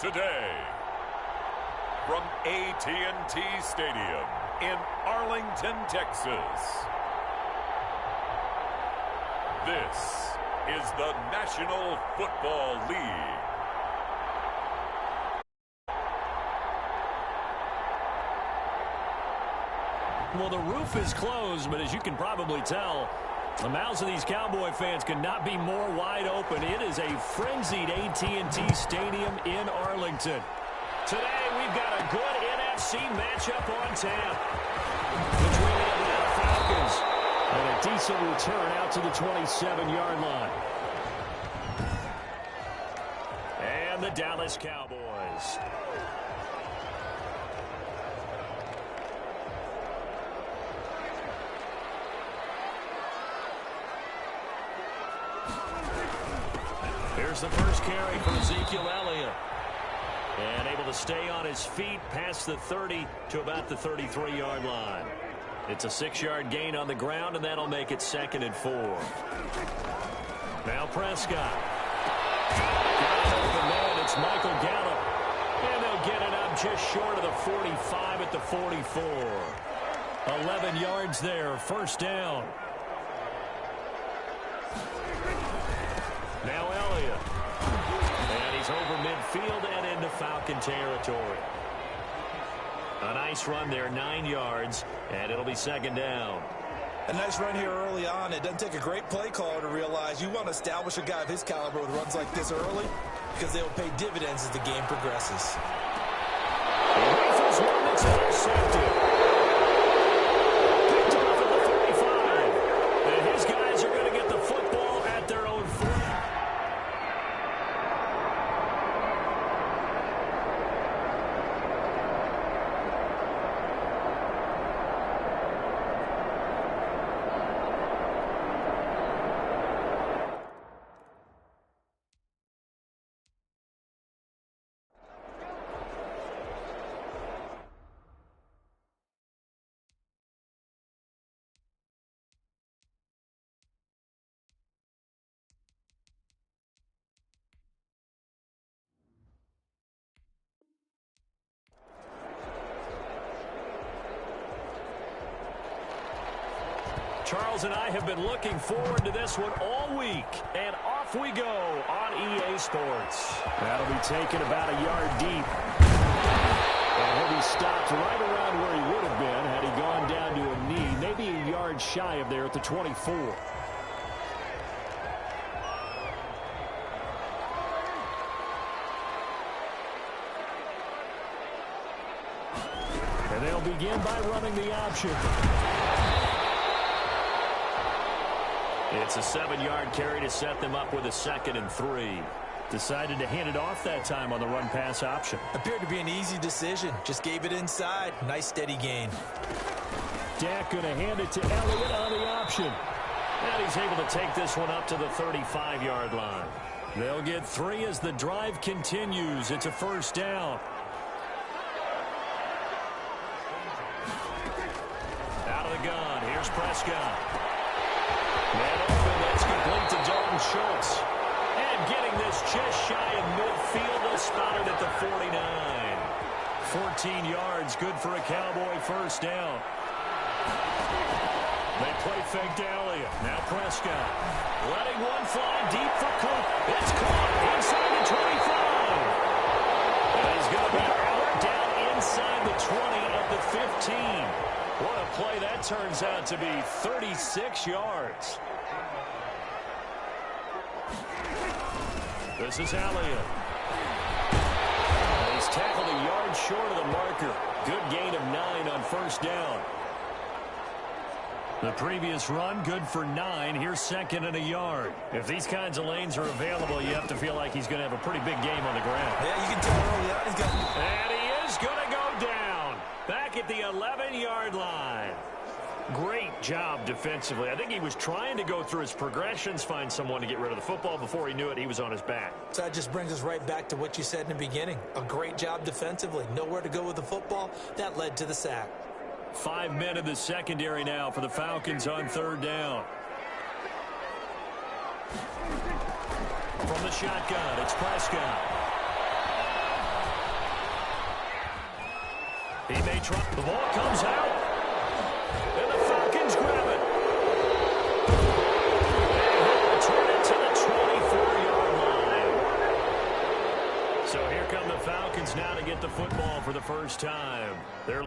Today, from AT&T Stadium in Arlington, Texas, this is the National Football League. Well, the roof is closed, but as you can probably tell, the mouths of these Cowboy fans could not be more wide open. It is a frenzied AT&T Stadium in Arlington. Today, we've got a good NFC matchup on tap between the Atlanta Falcons and a decent return out to the 27-yard line. And the Dallas Cowboys. Here's the first carry for Ezekiel Elliott. And able to stay on his feet past the 30 to about the 33-yard line. It's a 6-yard gain on the ground, and that'll make it 2nd and 4. Now Prescott. Got an open man. It's Michael Gallup. And they'll get it up just short of the 45 at the 44. 11 yards there. First down. Now Elliott. And he's over midfield and into Falcon territory. A nice run there, 9 yards, and it'll be 2nd down. A nice run here early on. It doesn't take a great play caller to realize you want to establish a guy of his caliber with runs like this early because they will pay dividends as the game progresses. He rifles one that's intercepted. Picked off at the 35. And his guys are going to get the football at their own 40. Charles and I have been looking forward to this one all week, and off we go on EA Sports. That'll be taken about a yard deep. And he'll be stopped right around where he would have been had he gone down to a knee, maybe a yard shy of there at the 24. And they'll begin by running the option. It's a 7-yard carry to set them up with a 2nd and 3. Decided to hand it off that time on the run-pass option. Appeared to be an easy decision. Just gave it inside. Nice steady gain. Dak going to hand it to Elliott on the option. And he's able to take this one up to the 35-yard line. They'll get 3 as the drive continues. It's a first down. Out of the gun. Here's Prescott. Man open, that's complete to Dalton Schultz. And getting this just shy of midfield, they'll spot it at the 49. 14 yards, good for a Cowboy first down. They play fake to Elliott. Now Prescott. Letting one fly deep for Cook. It's caught inside the 25. And he's going to be out down inside the 20 at the 15. What a play that turns out to be, 36 yards. This is Elliott. He's tackled a yard short of the marker. Good gain of 9 on first down. The previous run, good for 9. Here's 2nd and a yard. If these kinds of lanes are available, you have to feel like he's going to have a pretty big game on the ground. Yeah, you can tell early on he's got... And he is going to go down. Back at the 11-yard line. Great job defensively. I think he was trying to go through his progressions, find someone to get rid of the football. Before he knew it, he was on his back. So that just brings us right back to what you said in the beginning. A great job defensively. Nowhere to go with the football. That led to the sack. 5 men in the secondary now for the Falcons on 3rd down. From the shotgun, it's Prescott. He may try. The ball comes out. And the Falcons grab it. And he'll return it to the 24-yard line. So here come the Falcons now to get the football for the first time. They're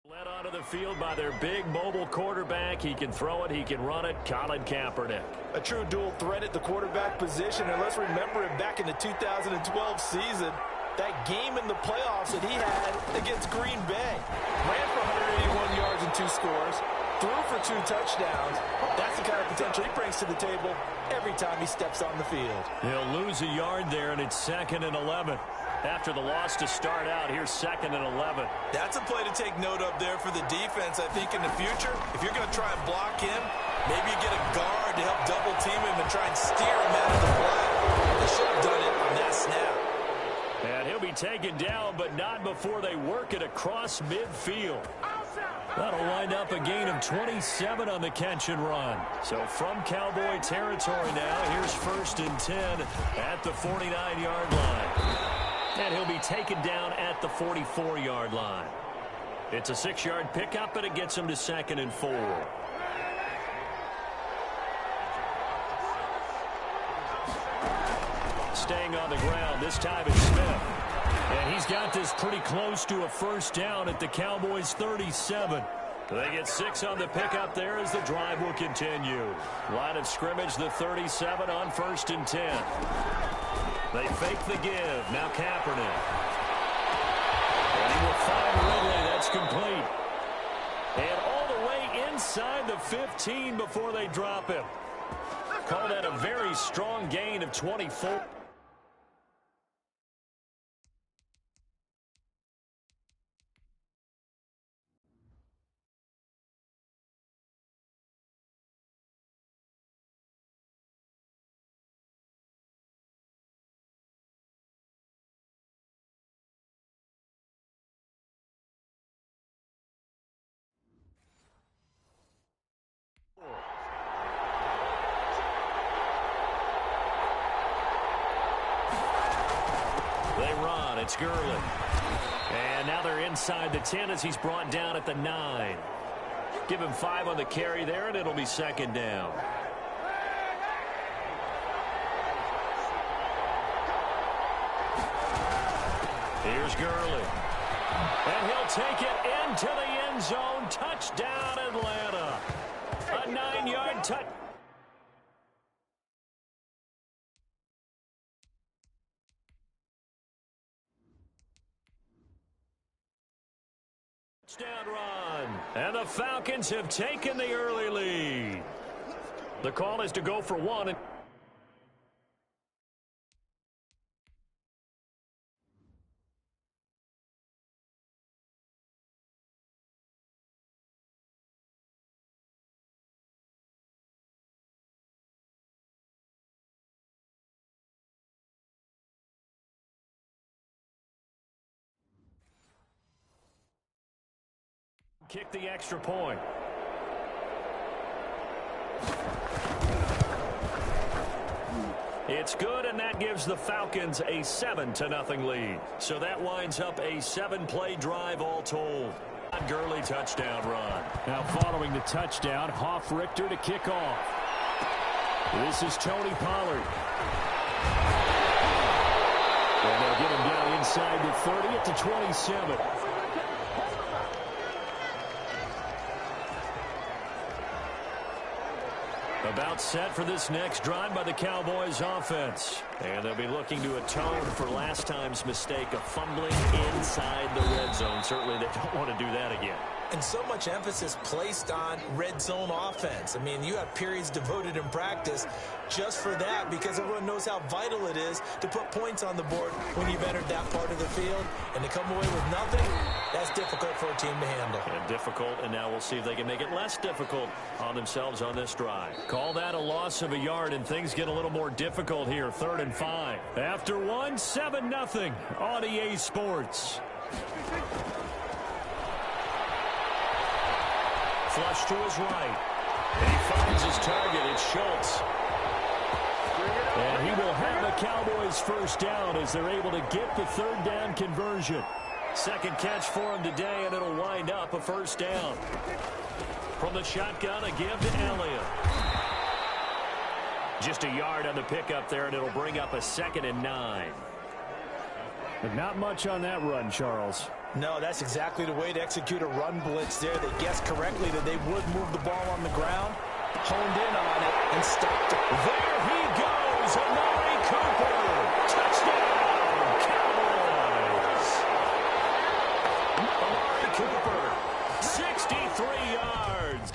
led onto the field by their big mobile quarterback. He can throw it, he can run it. Colin Kaepernick. A true dual threat at the quarterback position. And let's remember him back in the 2012 season. That game in the playoffs that he had against Green Bay. Ran for 181 yards and 2 scores. Threw for 2 touchdowns. That's the kind of potential he brings to the table every time he steps on the field. He'll lose a yard there, and it's 2nd and 11. After the loss to start out, here's 2nd and 11. That's a play to take note of there for the defense, I think, in the future. If you're going to try and block him, maybe you get a guard to help double-team him and try and steer him out of the play. They should have done it on that snap. And he'll be taken down, but not before they work it across midfield. That'll wind up a gain of 27 on the catch and run. So from Cowboy territory now, here's 1st and 10 at the 49-yard line. And he'll be taken down at the 44-yard line. It's a 6-yard pickup, and it gets him to 2nd and 4. Staying on the ground, this time it's Smith. And he's got this pretty close to a first down at the Cowboys' 37. They get 6 on the pickup there as the drive will continue. Line of scrimmage, the 37 on 1st and 10. They fake the give. Now Kaepernick. And he will find Ridley. That's complete. And all the way inside the 15 before they drop him. Call that a very strong gain of 24. They run. It's Gurley. And now they're inside the 10 as he's brought down at the 9. Give him 5 on the carry there, and it'll be 2nd down. Here's Gurley. And he'll take it into the end zone. Touchdown, Atlanta. A 9-yard touchdown. Touchdown run. And the Falcons have taken the early lead. The call is to go for 1. Kick the extra point. It's good, and that gives the Falcons a 7-0 lead. So that winds up a 7-play drive all told. Gurley touchdown run. Now following the touchdown, Richter to kick off. This is Tony Pollard. And they'll get him down inside the 30 at the 27. About set for this next drive by the Cowboys offense. And they'll be looking to atone for last time's mistake of fumbling inside the red zone. Certainly they don't want to do that again. And so much emphasis placed on red zone offense. I mean, you have periods devoted in practice just for that because everyone knows how vital it is to put points on the board when you've entered that part of the field. And to come away with nothing, that's difficult for a team to handle. And difficult, and now we'll see if they can make it less difficult on themselves on this drive. Call that a loss of a yard, and things get a little more difficult here. 3rd and 5. After 1, 7-0 on EA Sports. flush to his right. And he finds his target. It's Schultz. And he will have a Cowboys first down as they're able to get the third down conversion. Second catch for him today, and it'll wind up a first down. From the shotgun, a give to Elliott. Just a yard on the pickup there, and it'll bring up a 2nd and 9. But not much on that run, Charles. No, that's exactly the way to execute a run blitz there. They guessed correctly that they would move the ball on the ground, honed in on it, and stopped it. There he goes, Amari Cooper. Touchdown, Cowboys. Amari Cooper, 63 yards.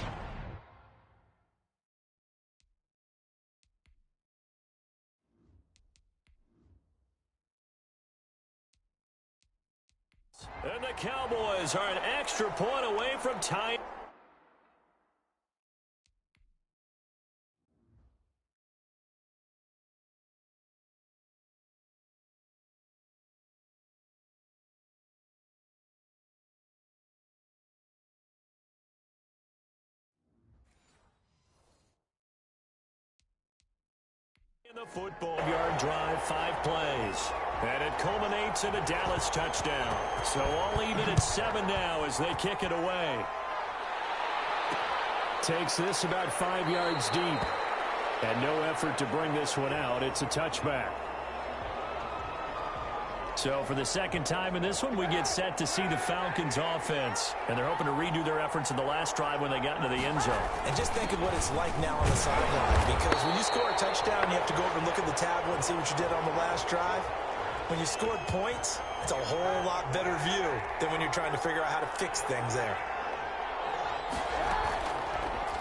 And the Cowboys are an extra point away from tying. In the football-yard drive, 5 plays. And it culminates in a Dallas touchdown. So all even at 7 now as they kick it away. Takes this about 5 yards deep. And no effort to bring this one out. It's a touchback. So for the second time in this one, we get set to see the Falcons offense. And they're hoping to redo their efforts in the last drive when they got into the end zone. And just think of what it's like now on the sideline. Because when you score a touchdown, you have to go over and look at the tablet and see what you did on the last drive. When you scored points, it's a whole lot better view than when you're trying to figure out how to fix things there.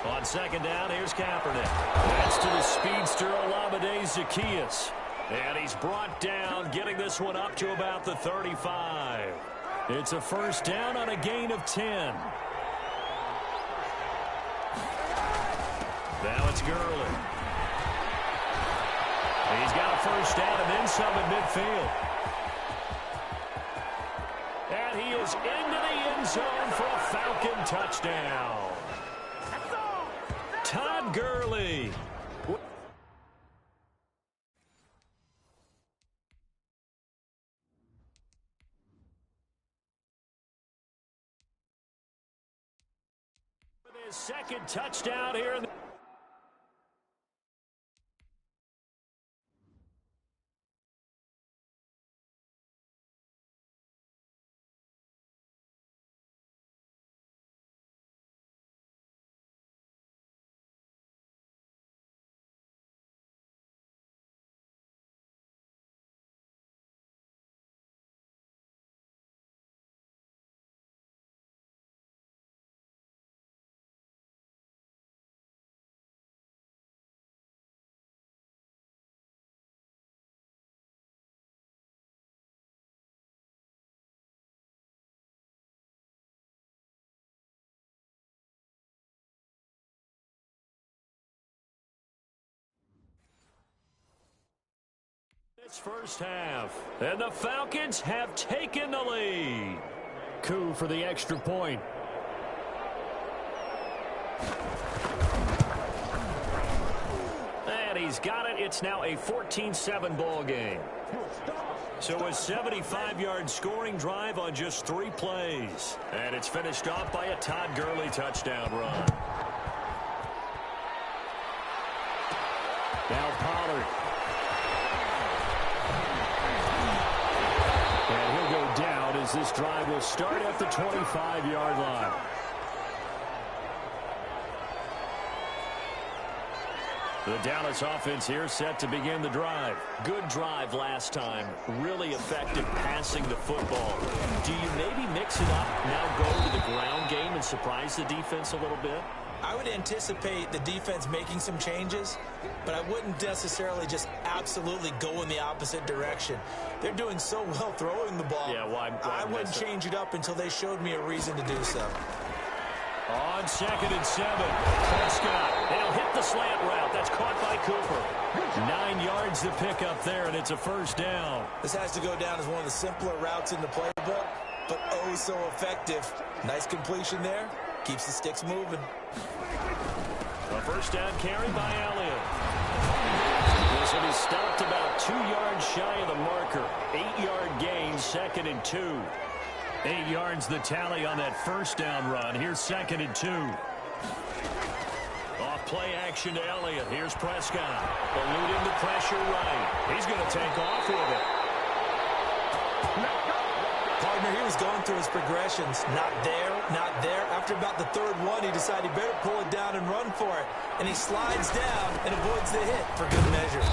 On second down, here's Kaepernick. That's to the speedster, Olamide Zaccheaus. And he's brought down, getting this one up to about the 35. It's a first down on a gain of 10. Now it's Gurley. He's got a first down and then some at midfield. And he is into the end zone for a Falcon touchdown. Todd Gurley. With his second touchdown here in the first half, and the Falcons have taken the lead. Coup for the extra point. And he's got it. It's now a 14-7 ball game. So a 75-yard scoring drive on just 3 plays. And it's finished off by a Todd Gurley touchdown run. Now Pollard. And he'll go down as this drive will start at the 25-yard line. The Dallas offense here set to begin the drive. Good drive last time. Really effective passing the football. Do you maybe mix it up, now go to the ground game and surprise the defense a little bit? I would anticipate the defense making some changes, but I wouldn't necessarily just absolutely go in the opposite direction. They're doing so well throwing the ball. Yeah, well, I wouldn't change it up until they showed me a reason to do so. On 2nd and 7, Prescott. They'll hit the slant route. That's caught by Cooper. 9 yards to pick up there, and it's a first down. This has to go down as one of the simpler routes in the playbook, but oh so effective. Nice completion there. Keeps the sticks moving. A first down carry by Elliott. This one is stopped about 2 yards shy of the marker. 8-yard gain, 2nd and 2. 8 yards the tally on that first down run. Here's 2nd and 2. Off play action to Elliott. Here's Prescott. Eluding the pressure right. He's going to take off with it. Partner, he was going through his progressions. Not there, not there. After about the third one, he decided he better pull it down and run for it. And he slides down and avoids the hit for good measure.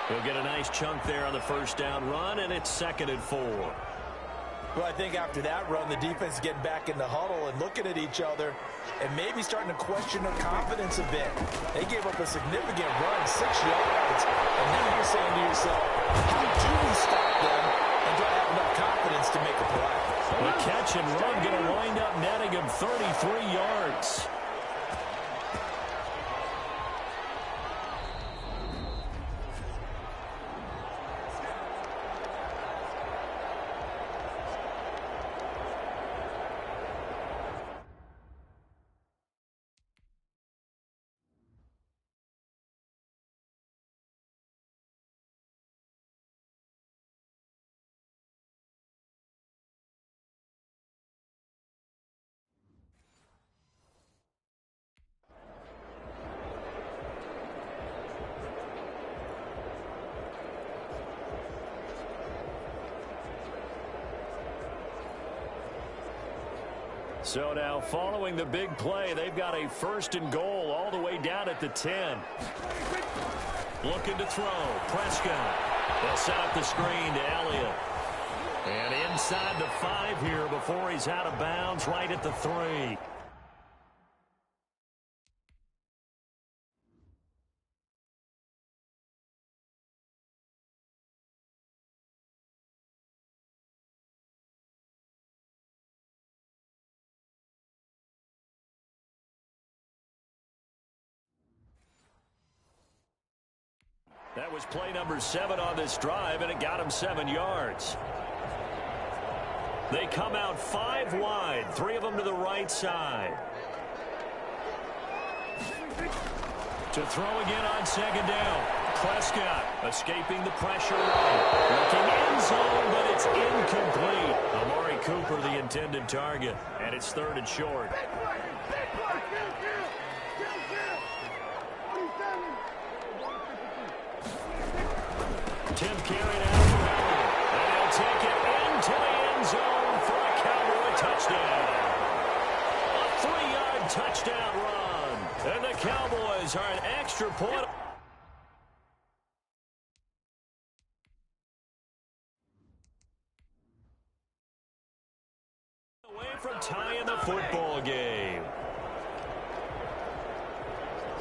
He'll get a nice chunk there on the first down run, and it's 2nd and 4. Well, I think after that run, the defense is getting back in the huddle and looking at each other and maybe starting to question their confidence a bit. They gave up a significant run, 6 yards, and now you're saying to yourself, how do we stop them and do I have enough confidence to make a play? The catch and run going to wind up netting him 33 yards. So now following the big play, they've got a 1st and goal all the way down at the 10. Looking to throw. Prescott. They'll set up the screen to Elliott. And inside the 5 here before he's out of bounds right at the 3. That was play number 7 on this drive, and it got him 7 yards. They come out 5 wide, 3 of them to the right side. To throw again on 2nd down. Prescott escaping the pressure right. Looking end zone, but it's incomplete. Amari Cooper, the intended target, and it's 3rd and short. Tim carried out for Elliott, and he'll take it into the end zone for a Cowboy touchdown. A 3-yard touchdown run, and the Cowboys are an extra point. Away from tying the football game.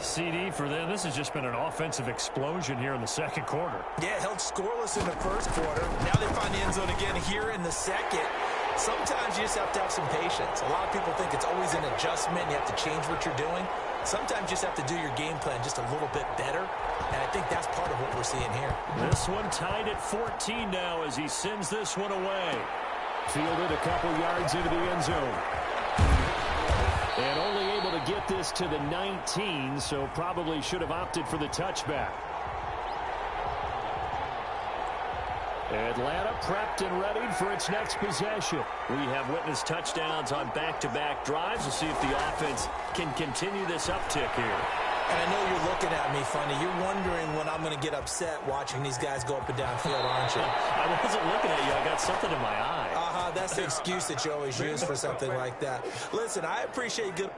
CD for them. This has just been an offensive explosion here in the 2nd quarter. Yeah, held scoreless in the 1st quarter. Now they find the end zone again here in the 2nd. Sometimes you just have to have some patience. A lot of people think it's always an adjustment. You have to change what you're doing. Sometimes you just have to do your game plan just a little bit better. And I think that's part of what we're seeing here. This one tied at 14 now as he sends this one away. Fielded a couple yards into the end zone. And only able to get this to the 19, so probably should have opted for the touchback. Atlanta prepped and ready for its next possession. We have witnessed touchdowns on back-to-back drives. We'll see if the offense can continue this uptick here. And I know you're looking at me funny. You're wondering when I'm going to get upset watching these guys go up and down field, aren't you? I wasn't looking at you. I got something in my eye. That's the excuse that you always use for something like that. Listen, I appreciate good...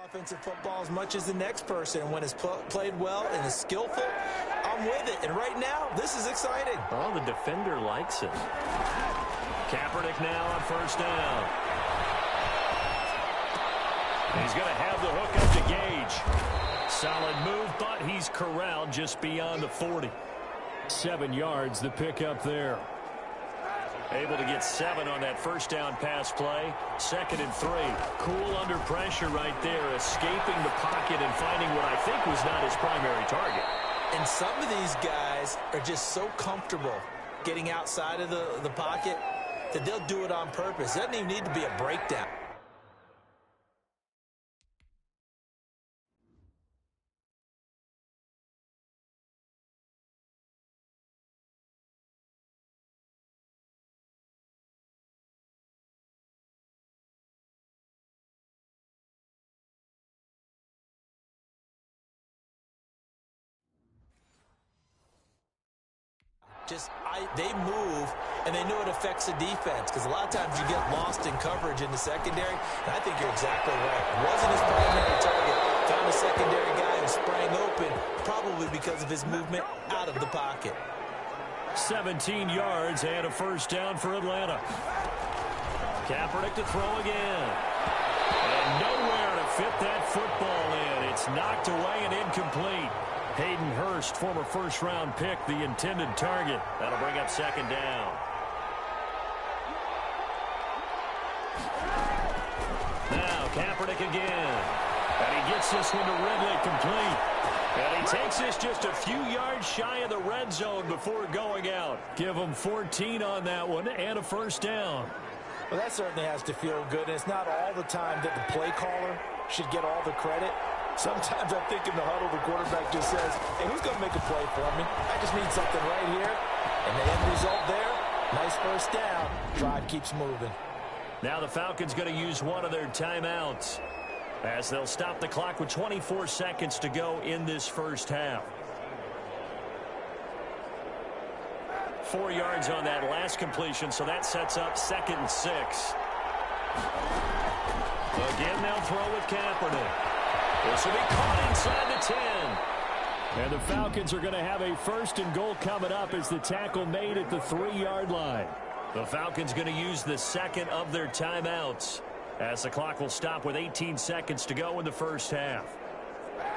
offensive football as much as the next person. When it's played well and is skillful, I'm with it. And right now, this is exciting. Oh, the defender likes it. Kaepernick now on 1st down. He's going to have the hook up to Gage. Solid move, but he's corralled just beyond the 40. 7 yards, the pickup there. Able to get 7 on that first down pass play. 2nd and 3. Cool under pressure right there, escaping the pocket and finding what I think was not his primary target. And some of these guys are just so comfortable getting outside of the pocket that they'll do it on purpose. It doesn't even need to be a breakdown. They move, and they know it affects the defense because a lot of times you get lost in coverage in the secondary, and I think you're exactly right. Wasn't his primary target. Found a secondary guy who sprang open, probably because of his movement out of the pocket. 17 yards and a first down for Atlanta. Kaepernick to throw again. And nowhere to fit that football in. It's knocked away and incomplete. Hayden Hurst, former first-round pick, the intended target. That'll bring up 2nd down. Now Kaepernick again. And he gets this one to Ridley complete. And he takes this just a few yards shy of the red zone before going out. Give him 14 on that one and a first down. Well, that certainly has to feel good. And it's not all the time that the play caller should get all the credit. Sometimes I think in the huddle, the quarterback just says, hey, who's going to make a play for me? I just need something right here. And the end result there, nice first down. Drive keeps moving. Now the Falcons going to use one of their timeouts as they'll stop the clock with 24 seconds to go in this first half. 4 yards on that last completion, so that sets up 2nd and 6. Again, they'll throw with Kaepernick. This will be caught inside the 10. And the Falcons are going to have a 1st and goal coming up as the tackle made at the 3-yard line. The Falcons going to use the 2nd of their timeouts as the clock will stop with 18 seconds to go in the first half.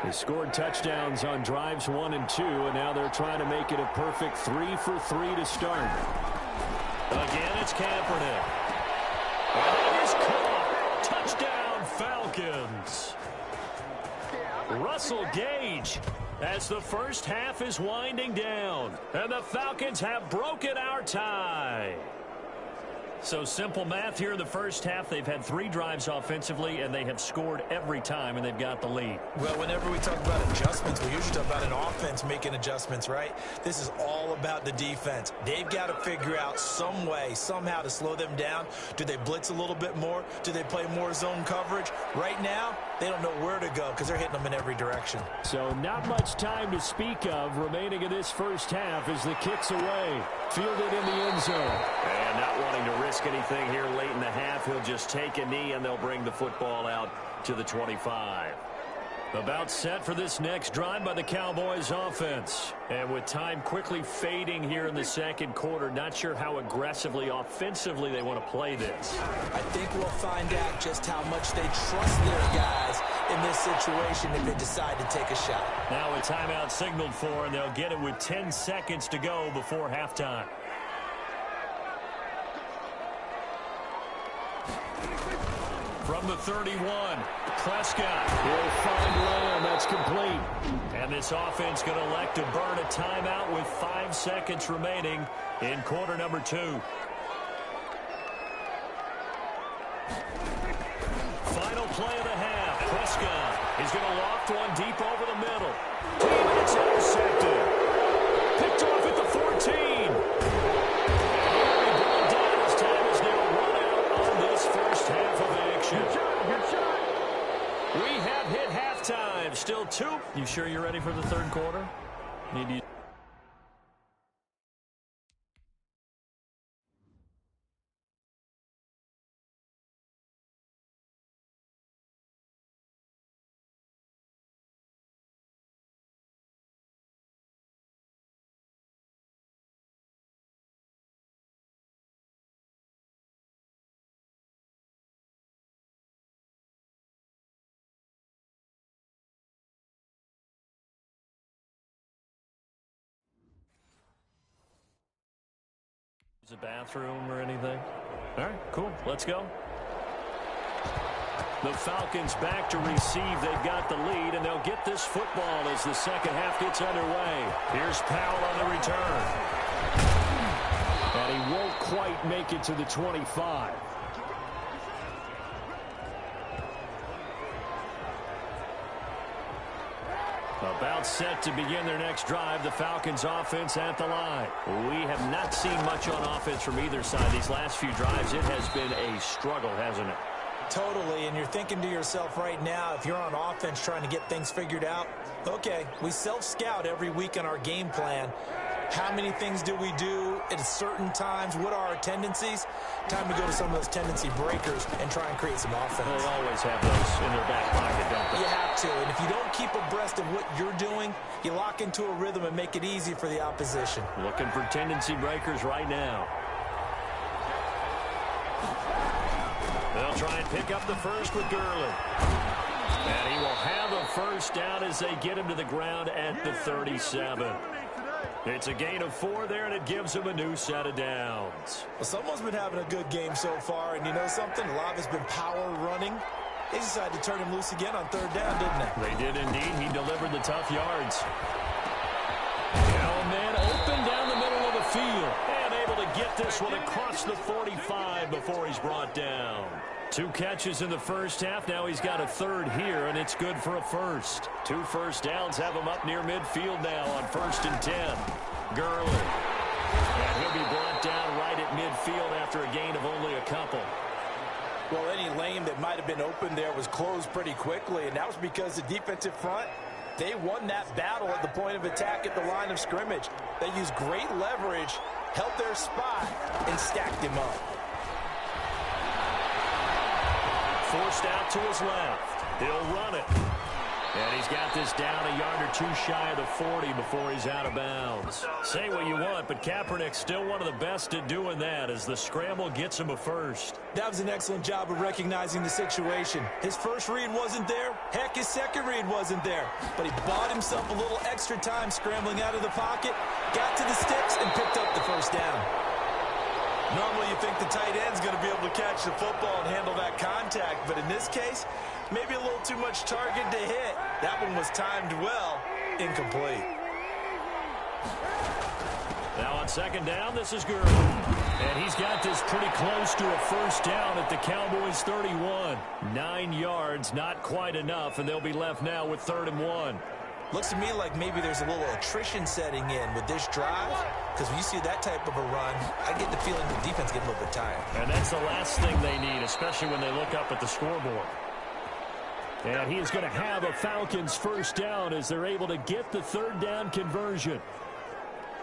They scored touchdowns on drives 1 and 2, and now they're trying to make it a perfect 3 for 3 to start. Again, it's Kaepernick. And it is caught. Touchdown, Falcons. Russell Gage as the first half is winding down. And the Falcons have broken our tie. So simple math here in the first half. They've had 3 drives offensively, and they have scored every time, and they've got the lead. Well, whenever we talk about adjustments, we usually talk about an offense making adjustments, right? This is all about the defense. They've got to figure out some way, somehow to slow them down. Do they blitz a little bit more? Do they play more zone coverage? Right now, they don't know where to go because they're hitting them in every direction. So not much time to speak of remaining in this first half as the kick's away. Fielded in the end zone. And not wanting to risk anything here late in the half, he'll just take a knee and they'll bring the football out to the 25. About set for this next drive by the Cowboys offense. And with time quickly fading here in the second quarter, not sure how aggressively, offensively they want to play this. I think we'll find out just how much they trust their guys in this situation if they decide to take a shot. Now a timeout signaled for, and they'll get it with 10 seconds to go before halftime. From the 31, Prescott will find Lamb. That's complete. And this offense going to elect to burn a timeout with 5 seconds remaining in quarter number 2. Final play of the half. Prescott is going to loft one deep over the middle. It's intercepted. Picked off at the 14. His time is now run out on this first half of action. Good shot. We have hit halftime. Still 2. You sure you're ready for the third quarter? Need you Use a bathroom or anything? All right, cool. Let's go. The Falcons back to receive. They've got the lead, and they'll get this football as the second half gets underway. Here's Powell on the return. And he won't quite make it to the 25. About set to begin their next drive. The Falcons offense at the line. We have not seen much on offense from either side these last few drives. It has been a struggle, hasn't it? Totally, and you're thinking to yourself right now, if you're on offense trying to get things figured out, okay, we self-scout every week on our game plan. How many things do we do at certain times? What are our tendencies? Time to go to some of those tendency breakers and try and create some offense. They always have those in their back pocket, don't they? You have to, and if you don't keep abreast of what you're doing, you lock into a rhythm and make it easy for the opposition. Looking for tendency breakers right now. They'll try and pick up the first with Gurley. And he will have a first down as they get him to the ground at the 37. It's a gain of 4 there, and it gives him a new set of downs. Well, someone's been having a good game so far, and you know something? A lot has been power running. They decided to turn him loose again on third down, didn't they? They did indeed. He delivered the tough yards. Oh, man, open down the middle of the field. And able to get this one across the 45 before he's brought down. 2 catches in the first half. Now he's got a third here, and it's good for a first. 2 first downs have him up near midfield now on 1st and 10. Gurley. And he'll be brought down right at midfield after a gain of only a couple. Well, any lane that might have been open there was closed pretty quickly, and that was because the defensive front, they won that battle at the point of attack at the line of scrimmage. They used great leverage, held their spot, and stacked him up. Forced out to his left. He'll run it. And he's got this down a yard or 2 shy of the 40 before he's out of bounds. Say what you want, but Kaepernick's still one of the best at doing that as the scramble gets him a first. That was an excellent job of recognizing the situation. His first read wasn't there. Heck, his second read wasn't there. But he bought himself a little extra time scrambling out of the pocket, got to the sticks, and picked up the first down. Normally you think the tight end's going to be able to catch the football and handle that contact, but in this case, maybe a little too much target to hit. That one was timed well, incomplete. Now on second down, this is Gurley. And he's got this pretty close to a first down at the Cowboys 31. 9 yards, not quite enough, and they'll be left now with 3rd and 1. Looks to me like maybe there's a little attrition setting in with this drive, because when you see that type of a run, I get the feeling the defense getting a little bit tired. And that's the last thing they need, especially when they look up at the scoreboard. And he is going to have a Falcons first down as they're able to get the 3rd down conversion.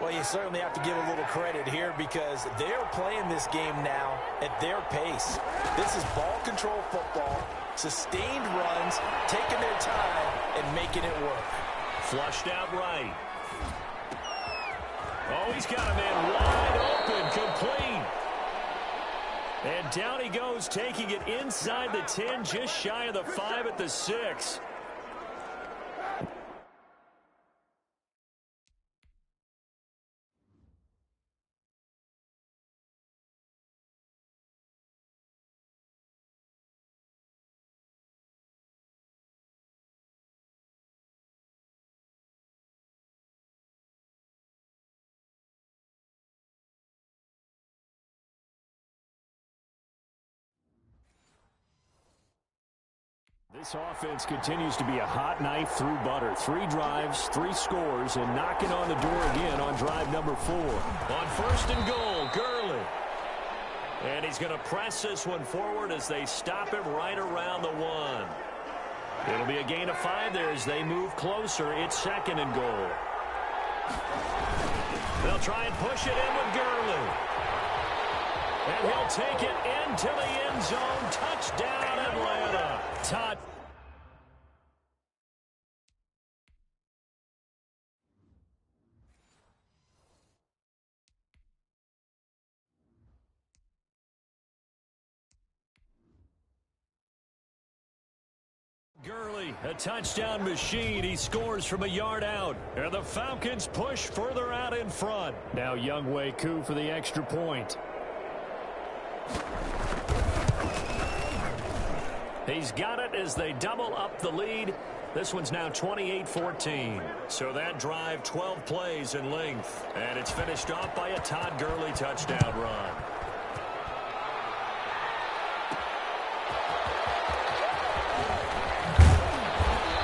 Well, you certainly have to give a little credit here because they're playing this game now at their pace. This is ball control football, sustained runs, taking their time, and making it work. Flushed out right. Oh, he's got a man wide open, complete. And down he goes, taking it inside the 10, just shy of the 5 at the 6. This offense continues to be a hot knife through butter. 3 drives, 3 scores, and knocking on the door again on drive number 4. On 1st and goal, Gurley. And he's going to press this one forward as they stop him right around the 1. It'll be a gain of 5 there as they move closer. It's 2nd and goal. They'll try and push it in with Gurley. And he'll take it into the end zone. Touchdown, Atlanta. Todd. Gurley, a touchdown machine. He scores from a yard out. And the Falcons push further out in front. Now Younghoe Koo for the extra point. He's got it as they double up the lead. This one's now 28-14. So that drive, 12 plays in length. And it's finished off by a Todd Gurley touchdown run.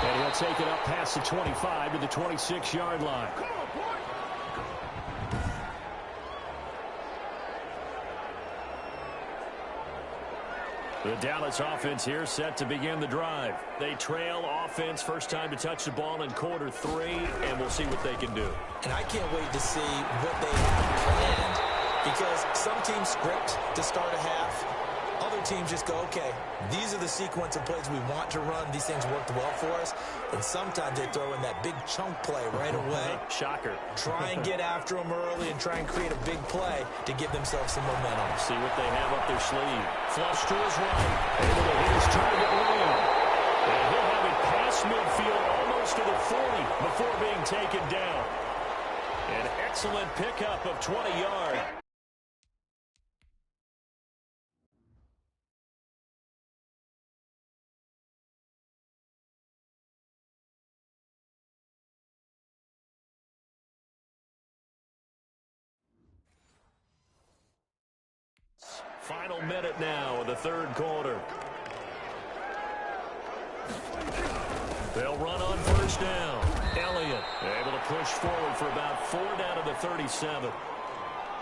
And he'll take it up past the 25 to the 26-yard line. The Dallas offense here set to begin the drive. They trail offense, first time to touch the ball in quarter 3, and we'll see what they can do. And I can't wait to see what they have planned, because some teams script to start a half. Other teams just go, okay, these are the sequence of plays we want to run. These things worked well for us. And sometimes they throw in that big chunk play right away. Shocker. Try and get after them early and try and create a big play to give themselves some momentum. See what they have up their sleeve. Flush to his right. Able to hit his target Lamb. And he'll have it past midfield almost to the 40 before being taken down. An excellent pickup of 20 yards. Final minute now of the third quarter. They'll run on first down. Elliott able to push forward for about 4 down to the 37.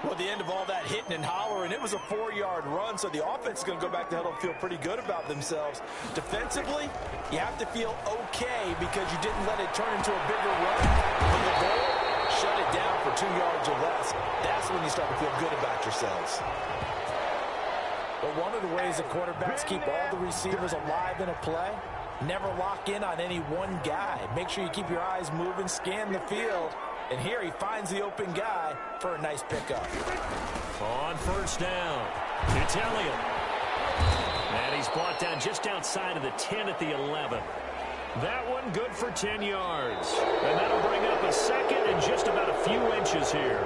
Well, at the end of all that hitting and hollering, it was a 4-yard run, so the offense is going to go back to huddle and feel pretty good about themselves. Defensively, you have to feel okay because you didn't let it turn into a bigger run. But the goal, shut it down for 2 yards or less. That's when you start to feel good about yourselves. But one of the ways the quarterbacks keep all the receivers alive in a play, never lock in on any one guy. Make sure you keep your eyes moving, scan the field. And here he finds the open guy for a nice pickup. On first down, it's Elliott. And he's brought down just outside of the 10 at the 11. That one good for 10 yards. And that'll bring up a second and just about a few inches here.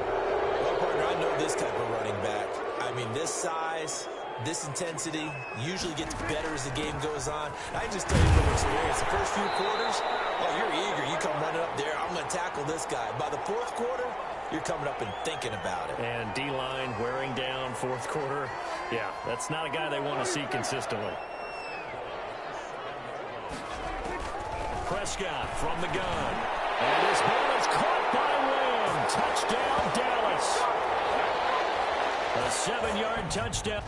Well, partner, I know this type of running back. I mean, this size, this intensity usually gets better as the game goes on. I can just tell you from experience, the first few quarters, oh, you're eager. You come running up there, I'm going to tackle this guy. By the fourth quarter, you're coming up and thinking about it. And D-line wearing down fourth quarter. Yeah, that's not a guy they want to see consistently. Prescott from the gun. And this ball is caught by Lamb. Touchdown, Dallas. A 7-yard touchdown.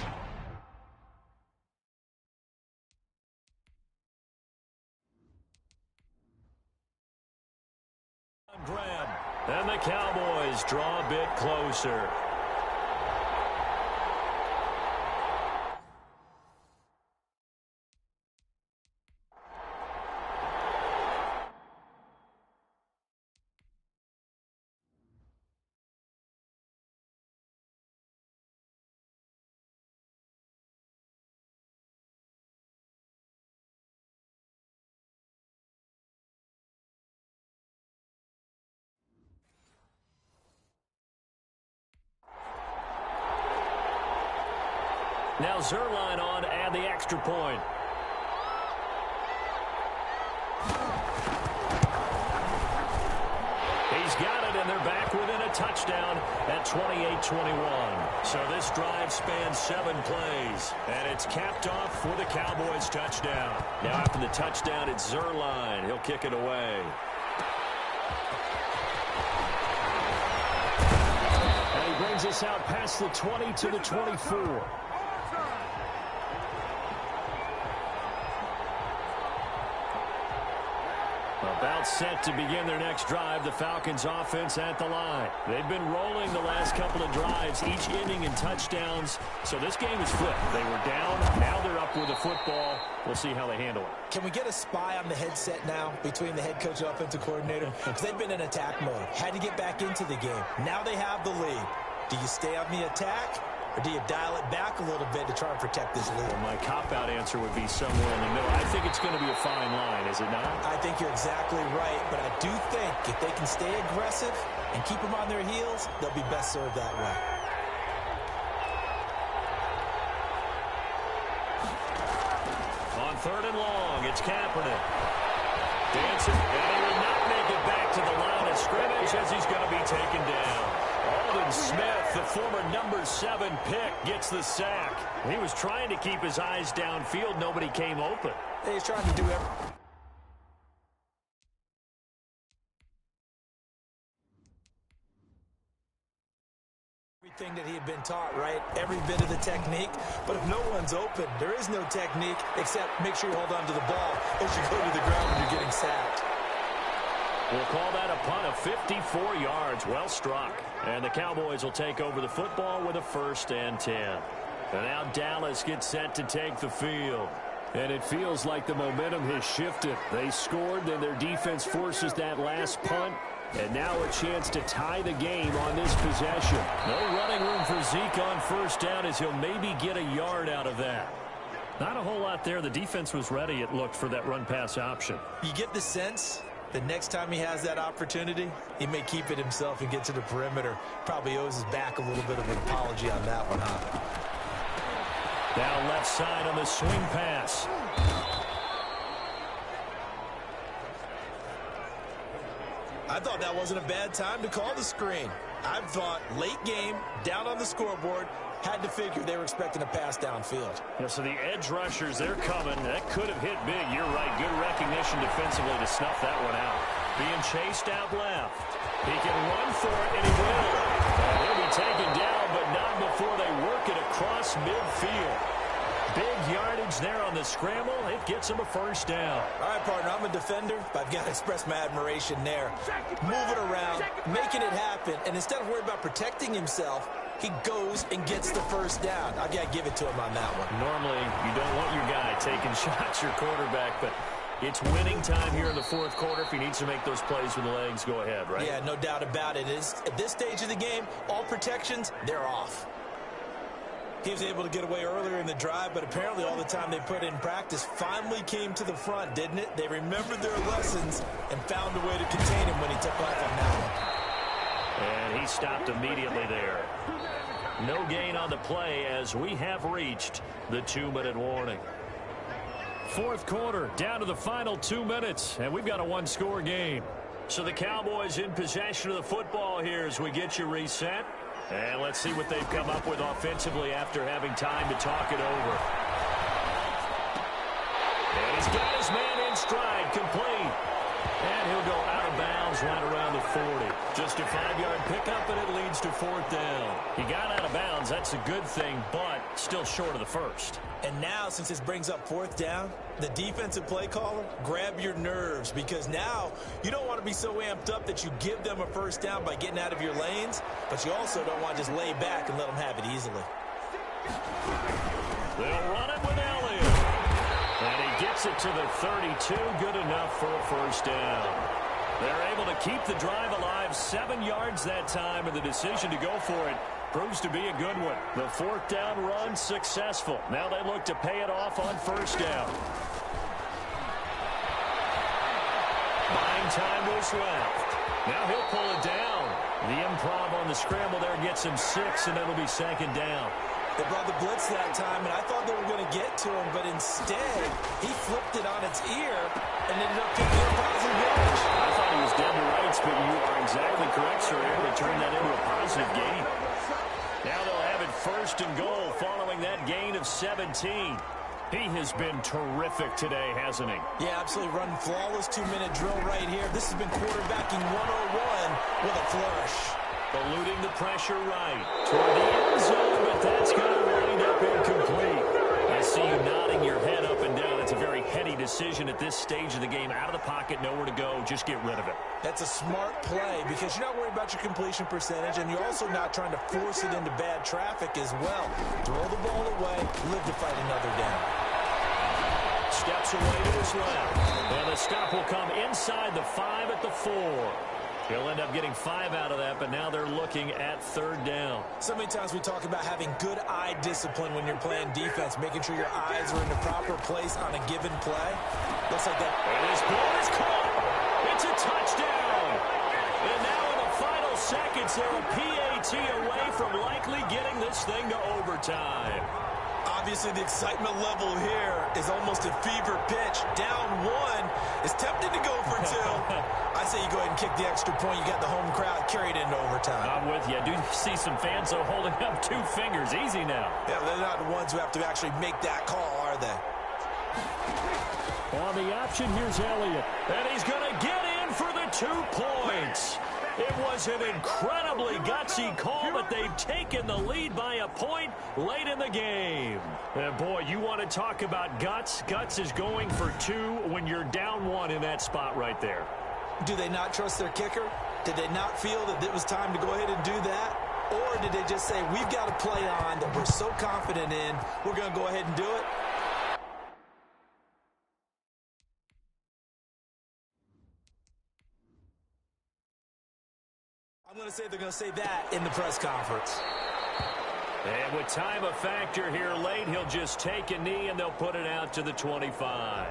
Grab. And the Cowboys draw a bit closer. Now Zerline on to add the extra point. He's got it, and they're back within a touchdown at 28-21. So this drive spans 7 plays, and it's capped off for the Cowboys touchdown. Now after the touchdown, it's Zerline. He'll kick it away. And he brings us out past the 20 to the 24. About set to begin their next drive, the Falcons offense at the line. They've been rolling the last couple of drives, each inning in touchdowns. So this game is flipped. They were down, now they're up with the football. We'll see how they handle it. Can we get a spy on the headset now between the head coach and offensive coordinator? Because they've been in attack mode. Had to get back into the game. Now they have the lead. Do you stay on the attack, or do you dial it back a little bit to try and protect this lead? Well, my cop-out answer would be somewhere in the middle. I think it's going to be a fine line, is it not? I think you're exactly right, but I do think if they can stay aggressive and keep them on their heels, they'll be best served that way. On 3rd and long, it's Kaepernick. Dancing, and he will not make it back to the line of scrimmage as he's going to be taken down. Aldon Smith, the former number 7 pick, gets the sack. He was trying to keep his eyes downfield. Nobody came open. He's trying to do everything. Everything that he had been taught, right? Every bit of the technique. But if no one's open, there is no technique except make sure you hold on to the ball as you go to the ground when you're getting sacked. We'll call that a punt of 54 yards. Well struck. And the Cowboys will take over the football with a 1st and 10. And now Dallas gets set to take the field. And it feels like the momentum has shifted. They scored, then their defense forces that last punt. And now a chance to tie the game on this possession. No running room for Zeke on 1st down as he'll maybe get a yard out of that. Not a whole lot there. The defense was ready, it looked, for that run-pass option. You get the sense the next time he has that opportunity, he may keep it himself and get to the perimeter. Probably owes his back a little bit of an apology on that one, huh? Down left side on the swing pass. I thought that wasn't a bad time to call the screen. I thought late game, down on the scoreboard, had to figure they were expecting a pass downfield. Yeah, so the edge rushers, they're coming. That could have hit big. You're right. Good recognition defensively to snuff that one out. Being chased out left. He can run for it, and he will. He'll be taken down, but not before they work it across midfield. Big yardage there on the scramble. It gets him a 1st down. All right, partner, I'm a defender, but I've got to express my admiration there. Moving around, making it happen, and instead of worrying about protecting himself, he goes and gets the 1st down. I've got to give it to him on that one. Normally, you don't want your guy taking shots, your quarterback, but it's winning time here in the 4th quarter. If he needs to make those plays with the legs, go ahead, right? Yeah, no doubt about it. At this stage of the game, all protections, they're off. He was able to get away earlier in the drive, but apparently all the time they put in practice finally came to the front, didn't it? They remembered their lessons and found a way to contain him when he took off on that one. And he stopped immediately there. No gain on the play as we have reached the 2-minute warning. 4th quarter, down to the final 2 minutes, and we've got a 1-score game. So the Cowboys in possession of the football here as we get you reset. And let's see what they've come up with offensively after having time to talk it over. And he's got his man in stride, complete. And he'll go out of bounds right around the 40. Just a 5-yard pickup, and it leads to 4th down. He got out of bounds. That's a good thing, but still short of the 1st. And now, since this brings up 4th down, the defensive play caller, grab your nerves, because now you don't want to be so amped up that you give them a 1st down by getting out of your lanes, but you also don't want to just lay back and let them have it easily. They'll run it with Elliott. And he gets it to the 32. Good enough for a 1st down. They're able to keep the drive alive. 7 yards that time, and the decision to go for it proves to be a good one. The 4th down run successful. Now they look to pay it off on 1st down. Buying time was left. Now he'll pull it down. The improv on the scramble there gets him 6, and it'll be 2nd down. They brought the blitz that time, and I thought they were going to get to him, but instead, he flipped it on its ear and ended up picking up positive yardage. I thought he was dead to rights, but you are exactly correct, sir. Able to turn that into a positive gain. Now they'll have it 1st and goal following that gain of 17. He has been terrific today, hasn't he? Yeah, absolutely. Running flawless 2-minute drill right here. This has been quarterbacking 101 with a flourish. Eluding the pressure right toward the end zone, but that's going to wind up incomplete. I see you nodding your head up and down. It's a very heady decision at this stage of the game. Out of the pocket, nowhere to go. Just get rid of it. That's a smart play because you're not worried about your completion percentage, and you're also not trying to force it into bad traffic as well. Throw the ball away, live to fight another down. Steps away to his left. And the stop will come inside the 5 at the 4. He'll end up getting 5 out of that, but now they're looking at third down. So many times we talk about having good eye discipline when you're playing defense, making sure your eyes are in the proper place on a given play. Looks like that. And this ball is caught. It's a touchdown. And now in the final seconds, they're a PAT away from likely getting this thing to overtime. Obviously, the excitement level here is almost a fever pitch. Down 1 is tempted to go for 2. I say you go ahead and kick the extra point. You got the home crowd carried into overtime. I'm with you. I do see some fans, though, holding up 2 fingers. Easy now. Yeah, they're not the ones who have to actually make that call, are they? On the option, here's Elliott. And he's going to get in for the 2 points. It was an incredibly gutsy call, but they've taken the lead by a point late in the game. And boy, you want to talk about guts. Guts is going for 2 when you're down 1 in that spot right there. Do they not trust their kicker? Did they not feel that it was time to go ahead and do that? Or did they just say, we've got a play on that we're so confident in, we're going to go ahead and do it? I'm going to say they're going to say that in the press conference. And with time a factor here late, he'll just take a knee and they'll put it out to the 25.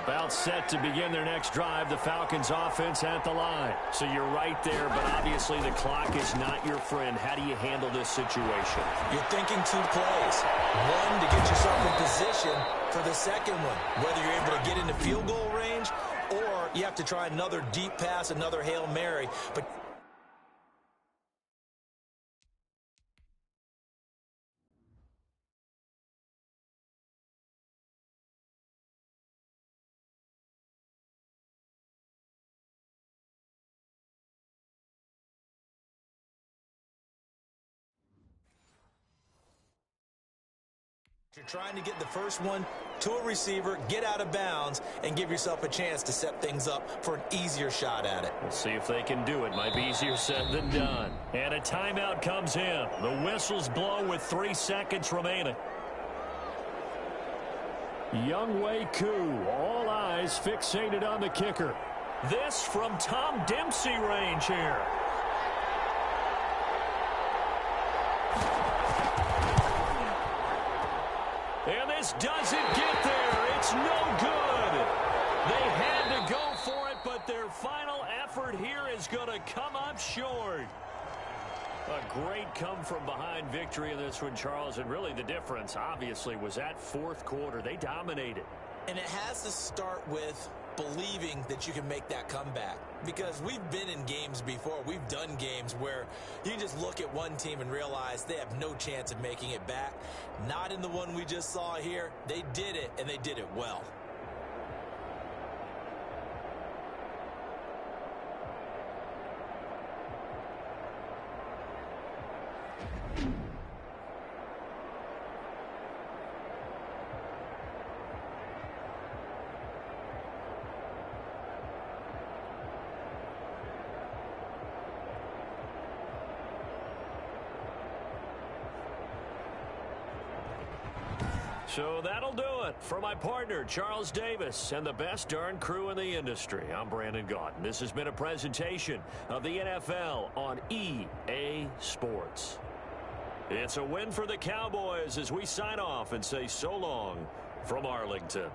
About set to begin their next drive, the Falcons offense at the line. So you're right there, but obviously the clock is not your friend. How do you handle this situation? You're thinking 2 plays. 1 to get yourself in position for the second one. Whether you're able to get into field goal range or you have to try another deep pass, another Hail Mary. But you're trying to get the first one to a receiver, get out of bounds, and give yourself a chance to set things up for an easier shot at it. We'll see if they can do it. Might be easier said than done. And a timeout comes in. The whistles blow with 3 seconds remaining. Younghoe Koo, all eyes fixated on the kicker. This from Tom Dempsey range here. And this doesn't get there. It's no good. They had to go for it, but their final effort here is going to come up short. A great come-from-behind victory in this one, Charles. And really the difference, obviously, was that fourth quarter. They dominated. And it has to start with believing that you can make that comeback. Because we've been in games before. We've done games where you can just look at one team and realize they have no chance of making it back. Not in the one we just saw here. They did it, and they did it well. So that'll do it for my partner, Charles Davis, and the best darn crew in the industry. I'm Brandon Gaudin. This has been a presentation of the NFL on EA Sports. It's a win for the Cowboys as we sign off and say so long from Arlington.